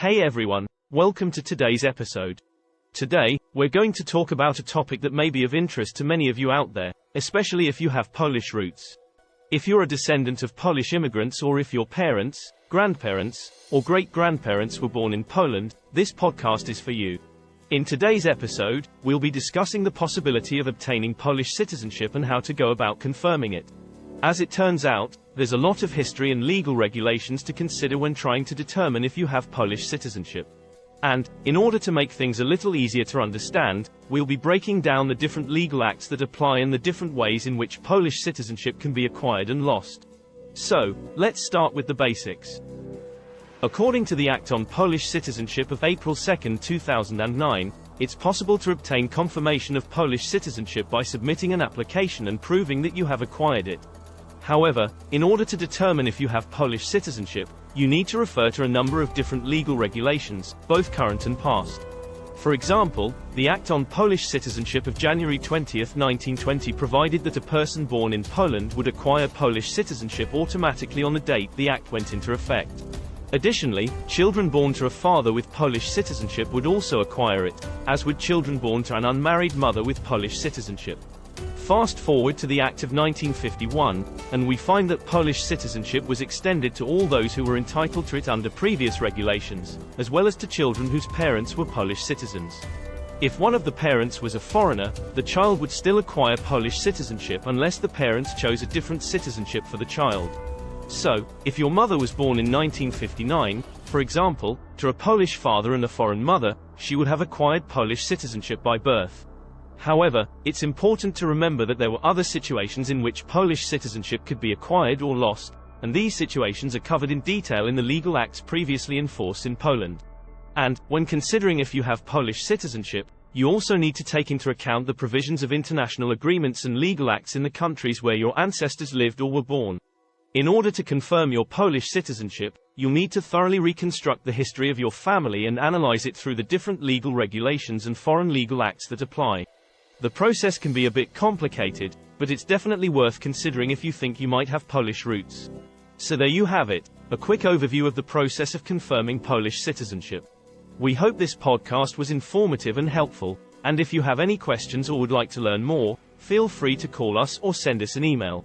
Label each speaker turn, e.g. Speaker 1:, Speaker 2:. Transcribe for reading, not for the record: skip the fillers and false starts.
Speaker 1: Hey everyone, welcome to today's episode. Today, we're going to talk about a topic that may be of interest to many of you out there, especially if you have Polish roots. If you're a descendant of Polish immigrants, or if your parents, grandparents, or great-grandparents were born in Poland, this podcast is for you. In today's episode, we'll be discussing the possibility of obtaining Polish citizenship and how to go about confirming it. As it turns out, there's a lot of history and legal regulations to consider when trying to determine if you have Polish citizenship. And, in order to make things a little easier to understand, we'll be breaking down the different legal acts that apply and the different ways in which Polish citizenship can be acquired and lost. So, let's start with the basics. According to the Act on Polish Citizenship of April 2, 2009, it's possible to obtain confirmation of Polish citizenship by submitting an application and proving that you have acquired it. However, in order to determine if you have Polish citizenship, you need to refer to a number of different legal regulations, both current and past. For example, the Act on Polish Citizenship of January 20, 1920 provided that a person born in Poland would acquire Polish citizenship automatically on the date the Act went into effect. Additionally, children born to a father with Polish citizenship would also acquire it, as would children born to an unmarried mother with Polish citizenship. Fast forward to the Act of 1951, and we find that Polish citizenship was extended to all those who were entitled to it under previous regulations, as well as to children whose parents were Polish citizens. If one of the parents was a foreigner, the child would still acquire Polish citizenship unless the parents chose a different citizenship for the child. So, if your mother was born in 1959, for example, to a Polish father and a foreign mother, she would have acquired Polish citizenship by birth. However, it's important to remember that there were other situations in which Polish citizenship could be acquired or lost, and these situations are covered in detail in the legal acts previously in force in Poland. And, when considering if you have Polish citizenship, you also need to take into account the provisions of international agreements and legal acts in the countries where your ancestors lived or were born. In order to confirm your Polish citizenship, you'll need to thoroughly reconstruct the history of your family and analyze it through the different legal regulations and foreign legal acts that apply. The process can be a bit complicated, but it's definitely worth considering if you think you might have Polish roots. So there you have it, a quick overview of the process of confirming Polish citizenship. We hope this podcast was informative and helpful, and if you have any questions or would like to learn more, feel free to call us or send us an email.